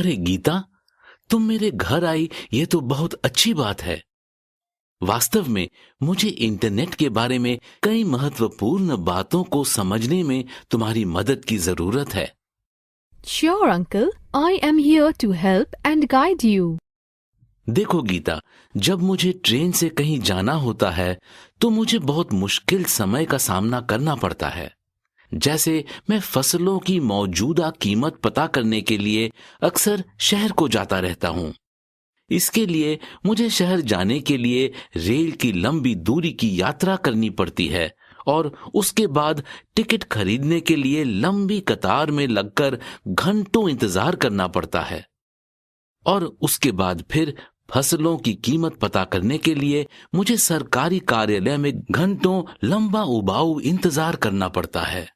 अरे गीता, तुम मेरे घर आई, ये तो बहुत अच्छी बात है। वास्तव में मुझे इंटरनेट के बारे में कई महत्वपूर्ण बातों को समझने में तुम्हारी मदद की जरूरत है। Sure, uncle. I am here to help and guide you. देखो गीता, जब मुझे ट्रेन से कहीं जाना होता है तो मुझे बहुत मुश्किल समय का सामना करना पड़ता है। जैसे मैं फसलों की मौजूदा कीमत पता करने के लिए अक्सर शहर को जाता रहता हूँ। इसके लिए मुझे शहर जाने के लिए रेल की लंबी दूरी की यात्रा करनी पड़ती है और उसके बाद टिकट खरीदने के लिए लंबी कतार में लगकर घंटों इंतजार करना पड़ता है। और उसके बाद फिर फसलों की कीमत पता करने के लिए मुझे सरकारी कार्यालय में घंटों लंबा उबाऊ इंतजार करना पड़ता है।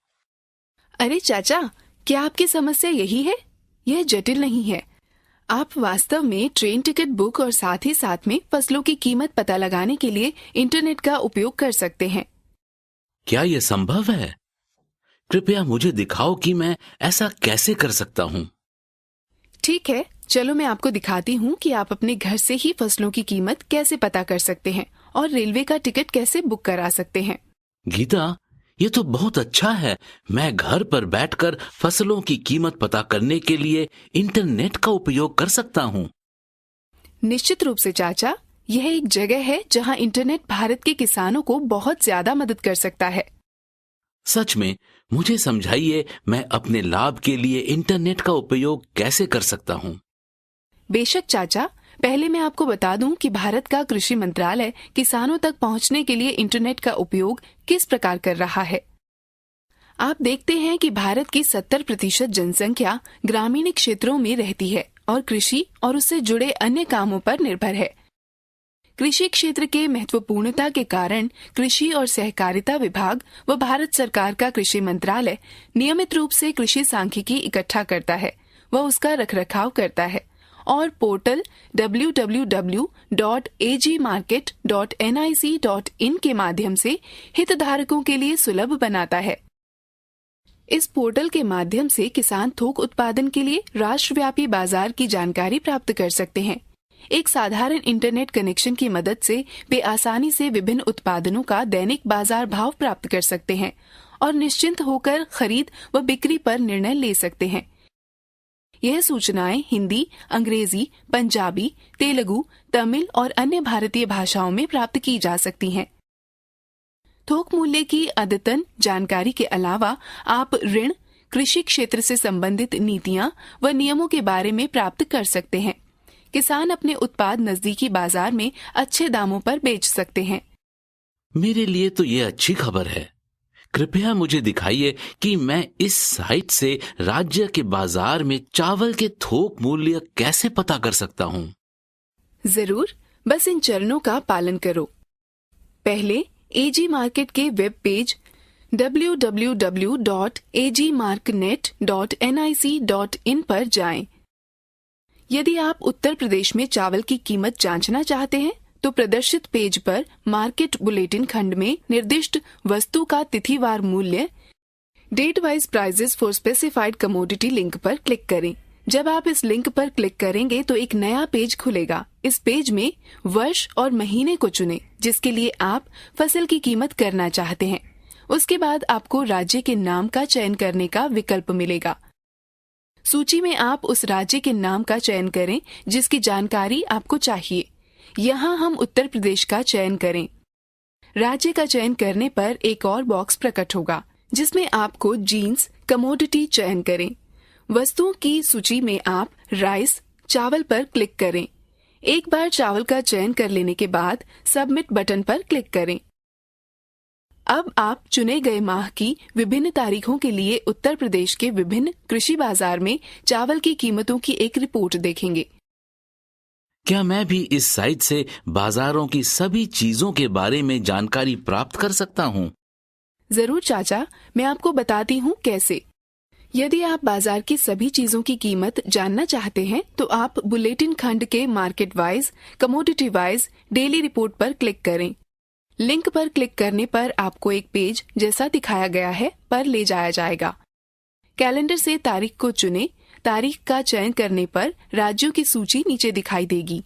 अरे चाचा, क्या आपकी समस्या यही है? यह जटिल नहीं है। आप वास्तव में ट्रेन टिकट बुक और साथ ही साथ में फसलों की कीमत पता लगाने के लिए इंटरनेट का उपयोग कर सकते हैं। क्या यह संभव है? कृपया मुझे दिखाओ कि मैं ऐसा कैसे कर सकता हूँ। ठीक है, चलो मैं आपको दिखाती हूँ कि आप अपने घर से ही फसलों की कीमत कैसे पता कर सकते हैं और रेलवे का टिकट कैसे बुक करा सकते हैं। गीता, ये तो बहुत अच्छा है। मैं घर पर बैठकर फसलों की कीमत पता करने के लिए इंटरनेट का उपयोग कर सकता हूँ। निश्चित रूप से चाचा, यह एक जगह है जहाँ इंटरनेट भारत के किसानों को बहुत ज्यादा मदद कर सकता है। सच में, मुझे समझाइए, मैं अपने लाभ के लिए इंटरनेट का उपयोग कैसे कर सकता हूँ। बेशक चाचा, पहले मैं आपको बता दूं कि भारत का कृषि मंत्रालय किसानों तक पहुंचने के लिए इंटरनेट का उपयोग किस प्रकार कर रहा है। आप देखते हैं कि भारत की 70% जनसंख्या ग्रामीण क्षेत्रों में रहती है और कृषि और उससे जुड़े अन्य कामों पर निर्भर है। कृषि क्षेत्र के महत्वपूर्णता के कारण कृषि और सहकारिता विभाग व भारत सरकार का कृषि मंत्रालय नियमित रूप से कृषि सांख्यिकी इकट्ठा करता है व उसका रखरखाव करता है और पोर्टल www.agmarket.nic.in के माध्यम से हितधारकों के लिए सुलभ बनाता है। इस पोर्टल के माध्यम से किसान थोक उत्पादन के लिए राष्ट्रव्यापी बाजार की जानकारी प्राप्त कर सकते हैं। एक साधारण इंटरनेट कनेक्शन की मदद से वे आसानी से विभिन्न उत्पादनों का दैनिक बाजार भाव प्राप्त कर सकते हैं और निश्चिंत होकर खरीद व बिक्री पर निर्णय ले सकते हैं। यह सूचनाएं हिंदी, अंग्रेजी, पंजाबी, तेलुगु, तमिल और अन्य भारतीय भाषाओं में प्राप्त की जा सकती हैं। थोक मूल्य की अद्यतन जानकारी के अलावा आप ऋण, कृषि क्षेत्र से संबंधित नीतियां व नियमों के बारे में प्राप्त कर सकते हैं। किसान अपने उत्पाद नजदीकी बाजार में अच्छे दामों पर बेच सकते हैं। मेरे लिए तो ये अच्छी खबर है। कृपया मुझे दिखाइए कि मैं इस साइट से राज्य के बाजार में चावल के थोक मूल्य कैसे पता कर सकता हूँ। जरूर, बस इन चरणों का पालन करो। पहले एजी मार्केट के वेब पेज www.agmarknet.nic.in पर जाएं। यदि आप उत्तर प्रदेश में चावल की कीमत जांचना चाहते हैं तो प्रदर्शित पेज पर मार्केट बुलेटिन खंड में निर्दिष्ट वस्तु का तिथिवार मूल्य date wise prices for specified commodity link पर क्लिक करें। जब आप इस लिंक पर क्लिक करेंगे तो एक नया पेज खुलेगा। इस पेज में वर्ष और महीने को चुनें जिसके लिए आप फसल की कीमत करना चाहते हैं। उसके बाद आपको राज्य के नाम का चयन करने का विकल्प मिलेगा। सूची में आप उस राज्य के नाम का चयन करें जिसकी जानकारी आपको चाहिए। यहाँ हम उत्तर प्रदेश का चयन करें। राज्य का चयन करने पर एक और बॉक्स प्रकट होगा जिसमें आपको जीन्स कमोडिटी चयन करें। वस्तुओं की सूची में आप राइस चावल पर क्लिक करें। एक बार चावल का चयन कर लेने के बाद सबमिट बटन पर क्लिक करें। अब आप चुने गए माह की विभिन्न तारीखों के लिए उत्तर प्रदेश के विभिन्न कृषि बाजार में चावल की कीमतों की एक रिपोर्ट देखेंगे। क्या मैं भी इस साइट से बाजारों की सभी चीजों के बारे में जानकारी प्राप्त कर सकता हूँ? जरूर चाचा, मैं आपको बताती हूँ कैसे। यदि आप बाजार की सभी चीजों की कीमत जानना चाहते हैं तो आप बुलेटिन खंड के market wise, commodity wise, daily report पर क्लिक करें। लिंक पर क्लिक करने पर आपको एक पेज जैसा दिखाया गया है पर ले जाया जाएगा। कैलेंडर से तारीख को चुनें तारीख का चयन करने पर राज्यों की सूची नीचे दिखाई देगी।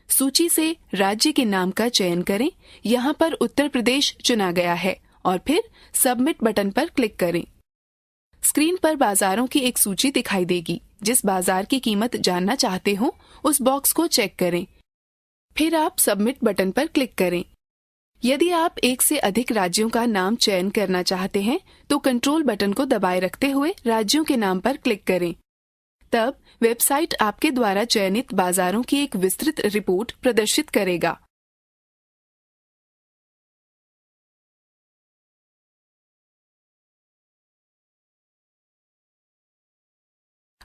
सूची से राज्य के नाम का चयन करें। यहाँ पर उत्तर प्रदेश चुना गया है और फिर सबमिट बटन पर क्लिक करें। स्क्रीन पर बाजारों की एक सूची दिखाई देगी। जिस बाजार की कीमत जानना चाहते हो उस बॉक्स को चेक करें। फिर आप सबमिट बटन पर क्लिक करें। यदि आप एक से अधिक राज्यों का नाम चयन करना चाहते हैं तो कंट्रोल बटन को दबाए रखते हुए राज्यों के नाम पर क्लिक करें। तब वेबसाइट आपके द्वारा चयनित बाजारों की एक विस्तृत रिपोर्ट प्रदर्शित करेगा।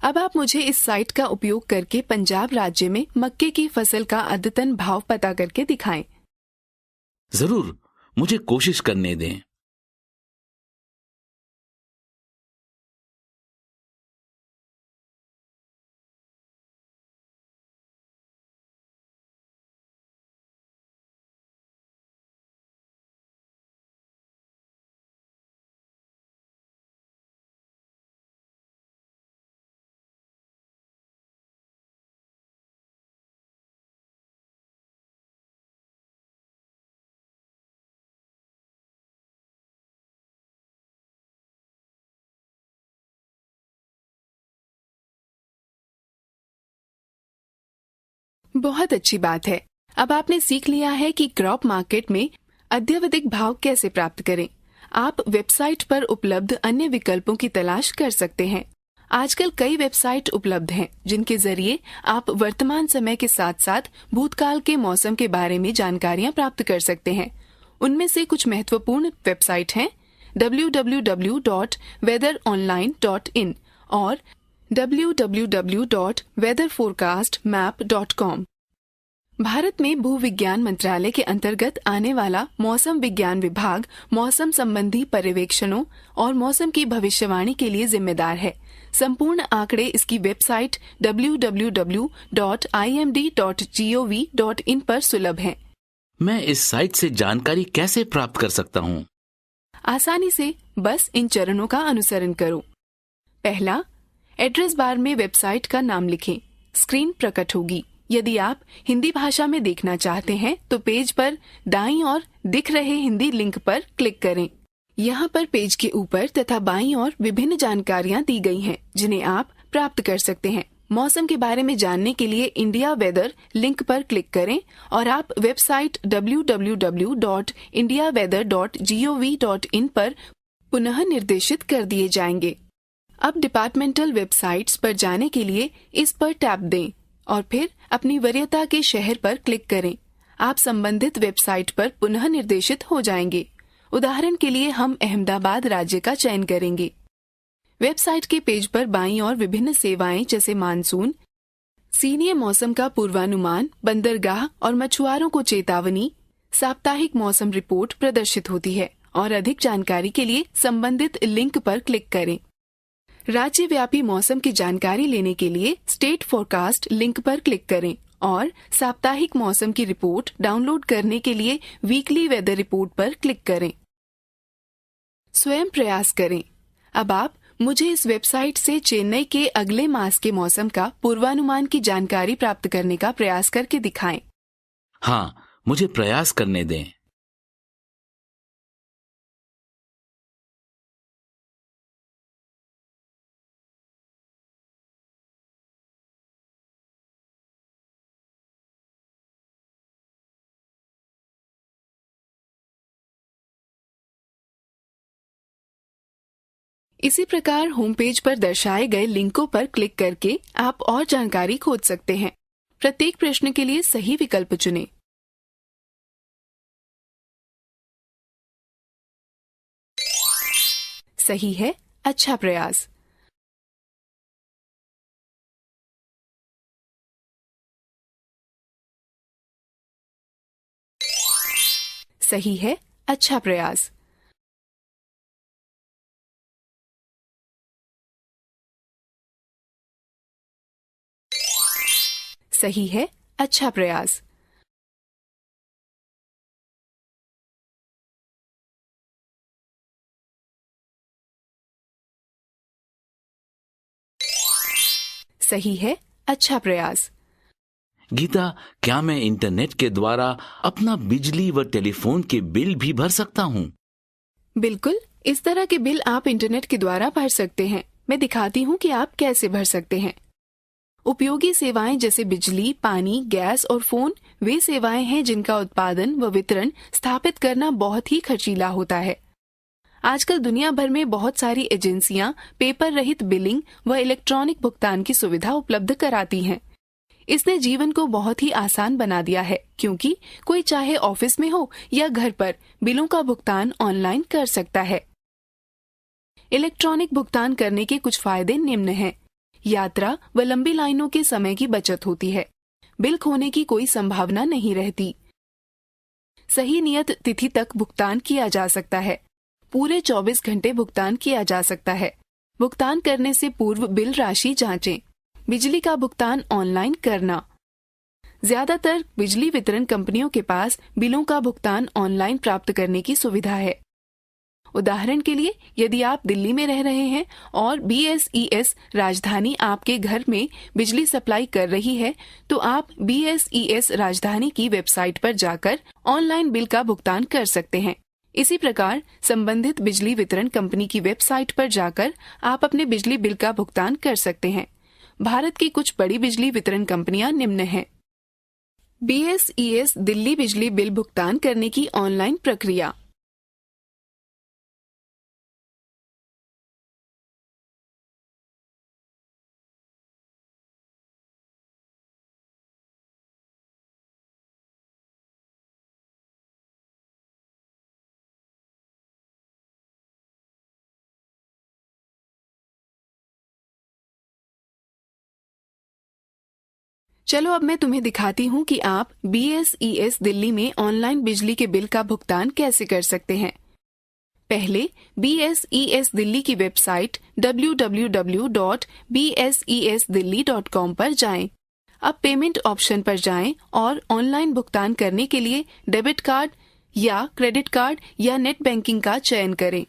अब आप मुझे इस साइट का उपयोग करके पंजाब राज्य में मक्के की फसल का अद्यतन भाव पता करके दिखाएं। जरूर, मुझे कोशिश करने दें। बहुत अच्छी बात है। अब आपने सीख लिया है कि क्रॉप मार्केट में अद्यावधिक भाव कैसे प्राप्त करें। आप वेबसाइट पर उपलब्ध अन्य विकल्पों की तलाश कर सकते हैं। आजकल कई वेबसाइट उपलब्ध हैं जिनके जरिए आप वर्तमान समय के साथ साथ भूतकाल के मौसम के बारे में जानकारियां प्राप्त कर सकते हैं। उनमें से कुछ महत्वपूर्ण वेबसाइट हैं www.weatheronline.in और www.weatherforecastmap.com। भारत में भूविज्ञान मंत्रालय के अंतर्गत आने वाला मौसम विज्ञान विभाग मौसम संबंधी पर्यवेक्षणों और मौसम की भविष्यवाणी के लिए जिम्मेदार है। संपूर्ण आंकड़े इसकी वेबसाइट www.imd.gov.in पर सुलभ हैं। मैं इस साइट से जानकारी कैसे प्राप्त कर सकता हूँ? आसानी से बस इन चरणों का अनुसरण करो। पहला, एड्रेस बार में वेबसाइट का नाम लिखें। स्क्रीन प्रकट होगी। यदि आप हिंदी भाषा में देखना चाहते हैं तो पेज पर दाईं ओर दिख रहे हिंदी लिंक पर क्लिक करें। यहाँ पर पेज के ऊपर तथा बाईं ओर विभिन्न जानकारियाँ दी गई हैं जिन्हें आप प्राप्त कर सकते हैं। मौसम के बारे में जानने के लिए इंडिया वेदर लिंक पर क्लिक करें और आप वेबसाइट www.indiaweather.gov.in पर पुनः निर्देशित कर दिए जाएंगे। अब डिपार्टमेंटल वेबसाइट्स पर जाने के लिए इस पर टैप दें और फिर अपनी वरीयता के शहर पर क्लिक करें। आप संबंधित वेबसाइट पर पुनः निर्देशित हो जाएंगे। उदाहरण के लिए हम अहमदाबाद राज्य का चयन करेंगे। वेबसाइट के पेज पर बाईं ओर विभिन्न सेवाएं जैसे मानसून, सीनियर मौसम का पूर्वानुमान, बंदरगाह और मछुआरों को चेतावनी, साप्ताहिक मौसम रिपोर्ट प्रदर्शित होती है और अधिक जानकारी के लिए संबंधित लिंक पर क्लिक करें। राज्यव्यापी मौसम की जानकारी लेने के लिए स्टेट फोरकास्ट लिंक पर क्लिक करें और साप्ताहिक मौसम की रिपोर्ट डाउनलोड करने के लिए वीकली वेदर रिपोर्ट पर क्लिक करें। स्वयं प्रयास करें। अब आप मुझे इस वेबसाइट से चेन्नई के अगले मास के मौसम का पूर्वानुमान की जानकारी प्राप्त करने का प्रयास करके दिखाएं। हाँ, मुझे प्रयास करने दें। इसी प्रकार होम पेज पर दर्शाए गए लिंकों पर क्लिक करके आप और जानकारी खोज सकते हैं। प्रत्येक प्रश्न के लिए सही विकल्प चुनें। सही है, अच्छा प्रयास। सही है, अच्छा प्रयास। सही है, अच्छा प्रयास। सही है, अच्छा प्रयास। गीता, क्या मैं इंटरनेट के द्वारा अपना बिजली व टेलीफोन के बिल भी भर सकता हूँ? बिल्कुल, इस तरह के बिल आप इंटरनेट के द्वारा भर सकते हैं। मैं दिखाती हूँ कि आप कैसे भर सकते हैं। उपयोगी सेवाएं जैसे बिजली, पानी, गैस और फोन वे सेवाएं हैं जिनका उत्पादन व वितरण स्थापित करना बहुत ही खर्चीला होता है। आजकल दुनिया भर में बहुत सारी एजेंसियां पेपर रहित बिलिंग व इलेक्ट्रॉनिक भुगतान की सुविधा उपलब्ध कराती हैं। इसने जीवन को बहुत ही आसान बना दिया है, क्योंकि कोई चाहे ऑफिस में हो या घर पर बिलों का भुगतान ऑनलाइन कर सकता है। इलेक्ट्रॉनिक भुगतान करने के कुछ फायदे निम्न हैं। यात्रा व लंबी लाइनों के समय की बचत होती है। बिल खोने की कोई संभावना नहीं रहती। सही नियत तिथि तक भुगतान किया जा सकता है। पूरे 24 घंटे भुगतान किया जा सकता है। भुगतान करने से पूर्व बिल राशि जांचें। बिजली का भुगतान ऑनलाइन करना। ज्यादातर बिजली वितरण कंपनियों के पास बिलों का भुगतान ऑनलाइन प्राप्त करने की सुविधा है। उदाहरण के लिए, यदि आप दिल्ली में रह रहे हैं और BSES राजधानी आपके घर में बिजली सप्लाई कर रही है, तो आप BSES राजधानी की वेबसाइट पर जाकर ऑनलाइन बिल का भुगतान कर सकते हैं। इसी प्रकार संबंधित बिजली वितरण कंपनी की वेबसाइट पर जाकर आप अपने बिजली बिल का भुगतान कर सकते हैं। भारत की कुछ बड़ी बिजली वितरण कंपनियां निम्न हैं। BSES दिल्ली बिजली बिल भुगतान करने की ऑनलाइन प्रक्रिया। चलो अब मैं तुम्हें दिखाती हूँ कि आप BSES दिल्ली में ऑनलाइन बिजली के बिल का भुगतान कैसे कर सकते हैं। पहले BSES दिल्ली की वेबसाइट www.bsesdelhi.com पर जाएं। अब पेमेंट ऑप्शन पर जाएं और ऑनलाइन भुगतान करने के लिए डेबिट कार्ड या क्रेडिट कार्ड या नेट बैंकिंग का चयन करें।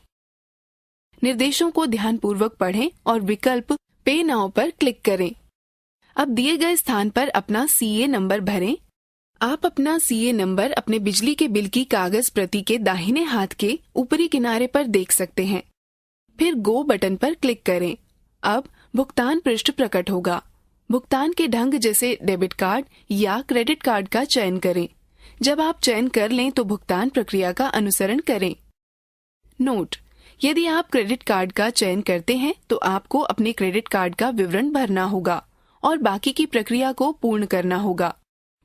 निर्देशों को ध्यानपूर्वक पढ़ें और विकल्प पे नाउ पर क्लिक करें। अब दिए गए स्थान पर अपना CA नंबर भरें। आप अपना CA नंबर अपने बिजली के बिल की कागज प्रति के दाहिने हाथ के ऊपरी किनारे पर देख सकते हैं। फिर गो बटन पर क्लिक करें। अब भुगतान पृष्ठ प्रकट होगा। भुगतान के ढंग जैसे डेबिट कार्ड या क्रेडिट कार्ड का चयन करें। जब आप चयन कर लें तो भुगतान प्रक्रिया का अनुसरण करें। नोट: यदि आप क्रेडिट कार्ड का चयन करते हैं तो आपको अपने क्रेडिट कार्ड का विवरण भरना होगा और बाकी की प्रक्रिया को पूर्ण करना होगा।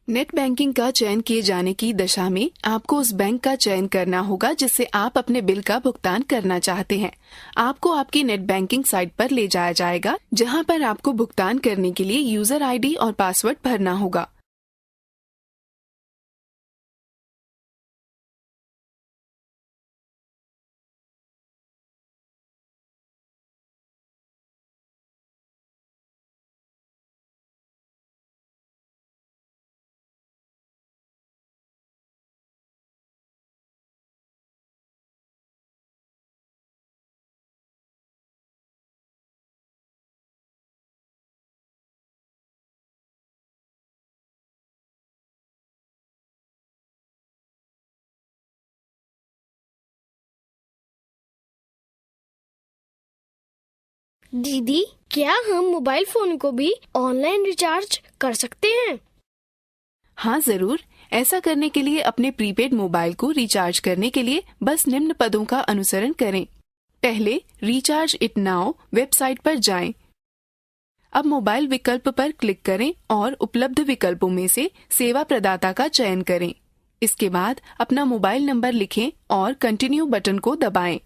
नेट बैंकिंग का चयन किए जाने की दशा में आपको उस बैंक का चयन करना होगा जिससे आप अपने बिल का भुगतान करना चाहते हैं। आपको आपकी नेट बैंकिंग साइट पर ले जाया जाएगा, जहां पर आपको भुगतान करने के लिए यूजर ID और पासवर्ड भरना होगा। दीदी, क्या हम मोबाइल फोन को भी ऑनलाइन रिचार्ज कर सकते हैं? हाँ जरूर। ऐसा करने के लिए अपने प्रीपेड मोबाइल को रिचार्ज करने के लिए बस निम्न पदों का अनुसरण करें। पहले रिचार्ज इट नाउ वेबसाइट पर जाएं। अब मोबाइल विकल्प पर क्लिक करें और उपलब्ध विकल्पों में से सेवा प्रदाता का चयन करें। इसके बाद अपना मोबाइल नंबर लिखें और कंटिन्यू बटन को दबाएं।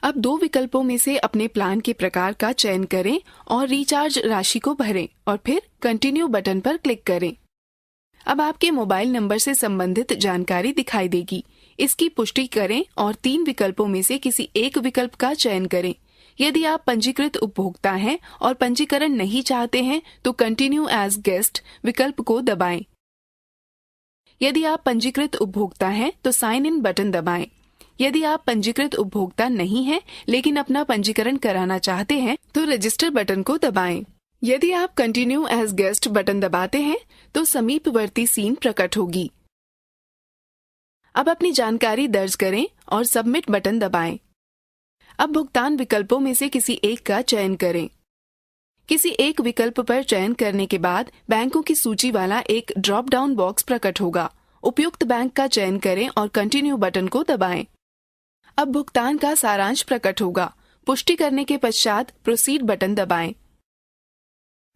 अब दो विकल्पों में से अपने प्लान के प्रकार का चयन करें और रिचार्ज राशि को भरें और फिर कंटिन्यू बटन पर क्लिक करें। अब आपके मोबाइल नंबर से संबंधित जानकारी दिखाई देगी। इसकी पुष्टि करें और 3 विकल्पों में से किसी एक विकल्प का चयन करें। यदि आप पंजीकृत उपभोक्ता हैं और पंजीकरण नहीं चाहते हैं तो कंटिन्यू एज गेस्ट विकल्प को दबाएं। यदि आप पंजीकृत उपभोक्ता हैं तो साइन इन बटन दबाएं। यदि आप पंजीकृत उपभोक्ता नहीं हैं लेकिन अपना पंजीकरण कराना चाहते हैं तो रजिस्टर बटन को दबाएं। यदि आप कंटिन्यू एज गेस्ट बटन दबाते हैं तो समीपवर्ती सीन प्रकट होगी। अब अपनी जानकारी दर्ज करें और सबमिट बटन दबाएं। अब भुगतान विकल्पों में से किसी एक का चयन करें। किसी एक विकल्प पर चयन करने के बाद बैंकों की सूची वाला एक ड्रॉप डाउन बॉक्स प्रकट होगा। उपयुक्त बैंक का चयन करें और कंटिन्यू बटन को दबाएं। अब भुगतान का सारांश प्रकट होगा। पुष्टि करने के पश्चात प्रोसीड बटन दबाएं।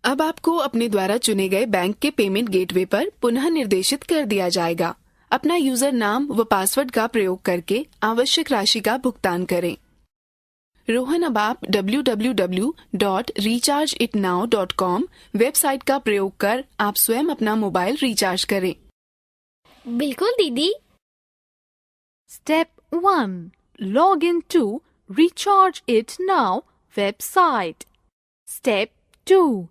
अब आपको अपने द्वारा चुने गए बैंक के पेमेंट गेटवे पर पुनः निर्देशित कर दिया जाएगा। अपना यूजर नाम व पासवर्ड का प्रयोग करके आवश्यक राशि का भुगतान करें। रोहन, अब आप www.rechargeitnow.com वेबसाइट का प्रयोग कर आप स्वयं अपना मोबाइल रिचार्ज करें। बिल्कुल दीदी। Step 1. Log in to Recharge It Now website. Step 2.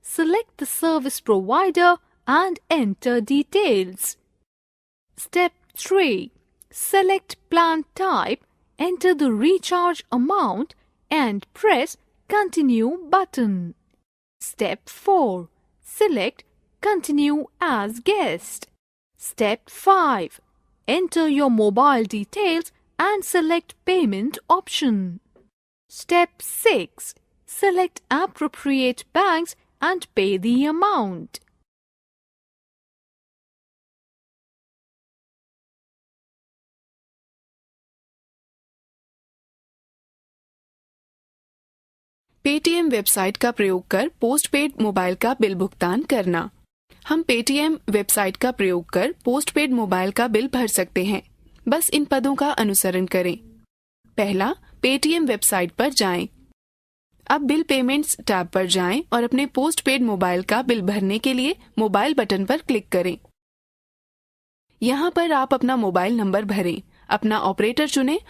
Select the service provider and enter details. Step 3. Select plan type, enter the recharge amount and press Continue button. Step 4. Select Continue as guest. Step 5. Enter your mobile details and select payment option. Step 6. Select appropriate banks and pay the amount. Paytm website का प्रयोग कर postpaid mobile का bill भुगतान करना। हम Paytm website का प्रयोग कर पोस्टपेड मोबाइल का बिल भर सकते हैं। बस इन पदों का अनुसरण करें। पहला, पेटीएम वेबसाइट पर जाएं। अब बिल पेमेंट्स टैब पर जाएं और अपने पोस्टपेड मोबाइल का बिल भरने के लिए मोबाइल बटन पर क्लिक करें। यहाँ पर आप अपना मोबाइल नंबर भरें, अपना ऑपरेटर चुनें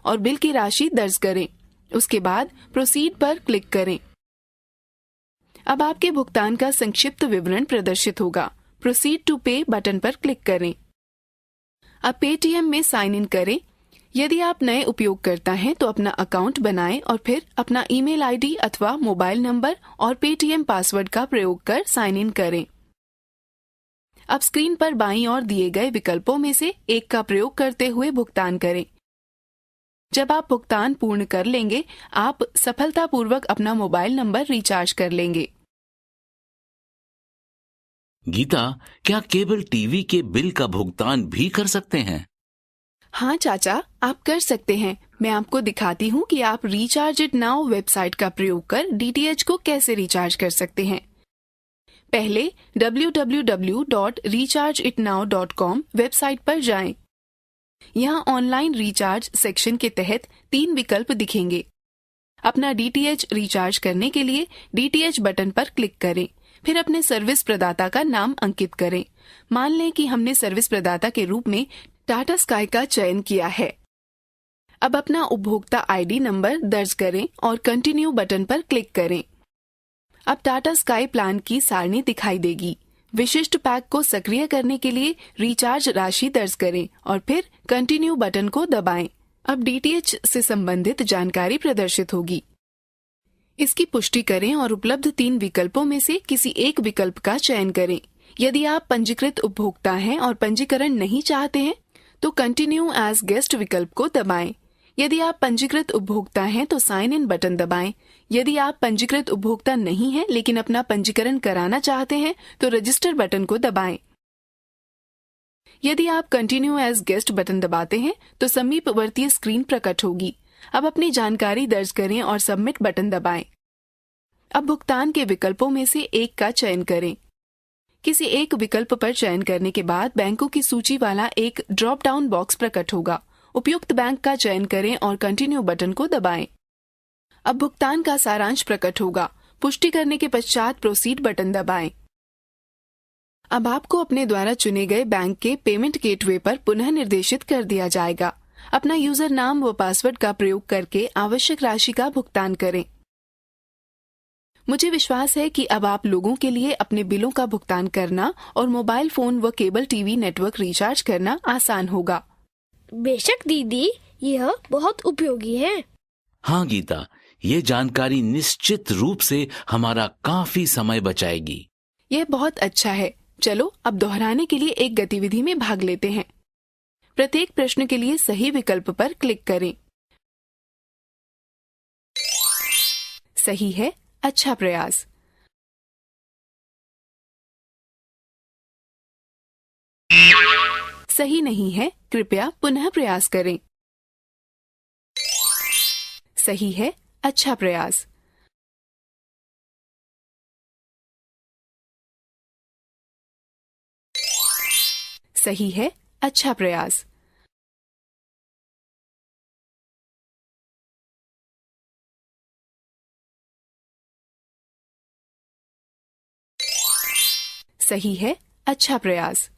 और बिल की राशि दर्ज करें। उसके बाद प्रोसीड पर क्लिक करें। अब आपके भुगतान का संक्षिप्त विवरण प्रदर्शित होगा। प्रोसीड टू पे बटन पर क्लिक करें। अब पेटीएम में साइन इन करें। यदि आप नए उपयोगकर्ता हैं तो अपना अकाउंट बनाएं और फिर अपना ईमेल आईडी अथवा मोबाइल नंबर और पेटीएम पासवर्ड का प्रयोग कर साइन इन करें। अब स्क्रीन पर बाईं ओर दिए गए विकल्पों में से एक का प्रयोग करते हुए भुगतान करें। जब आप भुगतान पूर्ण कर लेंगे, आप सफलतापूर्वक अपना मोबाइल नंबर रिचार्ज कर लेंगे। गीता, क्या केबल टीवी के बिल का भुगतान भी कर सकते हैं? हाँ चाचा, आप कर सकते हैं। मैं आपको दिखाती हूँ कि आप रिचार्ज इट नाउ वेबसाइट का प्रयोग कर डीटीएच को कैसे रिचार्ज कर सकते हैं। पहले www.rechargeitnow.com वेबसाइट पर जाएं। यहाँ ऑनलाइन रिचार्ज सेक्शन के तहत 3 विकल्प दिखेंगे। अपना डीटीएच रिचार्ज करने के लिए डीटीएच बटन पर क्लिक करें, फिर अपने सर्विस प्रदाता का नाम अंकित करें। मान लें कि हमने सर्विस प्रदाता के रूप में टाटा स्काई का चयन किया है। अब अपना उपभोक्ता आईडी नंबर दर्ज करें और कंटिन्यू बटन पर क्लिक करें। अब टाटा स्काई प्लान की सारणी दिखाई देगी। विशिष्ट पैक को सक्रिय करने के लिए रिचार्ज राशि दर्ज करें और फिर कंटिन्यू बटन को दबाएं। अब डीटीएच से संबंधित जानकारी प्रदर्शित होगी। इसकी पुष्टि करें और उपलब्ध 3 विकल्पों में से किसी एक विकल्प का चयन करें। यदि आप पंजीकृत उपभोक्ता हैं और पंजीकरण नहीं चाहते हैं तो कंटिन्यू एज गेस्ट विकल्प को दबाएं। यदि आप पंजीकृत उपभोक्ता हैं तो साइन इन बटन दबाएं। यदि आप पंजीकृत उपभोक्ता नहीं हैं लेकिन अपना पंजीकरण कराना चाहते हैं तो रजिस्टर बटन को दबाएं। यदि आप कंटिन्यू एज गेस्ट बटन दबाते हैं तो समीपवर्ती स्क्रीन प्रकट होगी। अब अपनी जानकारी दर्ज करें और सबमिट बटन दबाएं। अब भुगतान के विकल्पों में से एक का चयन करें। किसी एक विकल्प पर चयन करने के बाद बैंकों की सूची वाला एक ड्रॉप डाउन बॉक्स प्रकट होगा। उपयुक्त बैंक का चयन करें और कंटिन्यू बटन को दबाएं। अब भुगतान का सारांश प्रकट होगा। पुष्टि करने के पश्चात प्रोसीड बटन दबाएं। अब आपको अपने द्वारा चुने गए बैंक के पेमेंट गेटवे पर पुनः निर्देशित कर दिया जाएगा। अपना यूजर नाम व पासवर्ड का प्रयोग करके आवश्यक राशि का भुगतान करें। मुझे विश्वास है कि अब आप लोगों के लिए अपने बिलों का भुगतान करना और मोबाइल फोन व केबल टीवी नेटवर्क रिचार्ज करना आसान होगा। बेशक दीदी, यह बहुत उपयोगी है। हाँ गीता, ये जानकारी निश्चित रूप से हमारा काफी समय बचाएगी। यह बहुत अच्छा है। चलो अब दोहराने के लिए एक गतिविधि में भाग लेते हैं। प्रत्येक प्रश्न के लिए सही विकल्प पर क्लिक करें। सही है, अच्छा प्रयास। सही नहीं है, कृपया पुनः प्रयास करें। सही है, अच्छा प्रयास। सही है, अच्छा प्रयास। सही है, अच्छा प्रयास।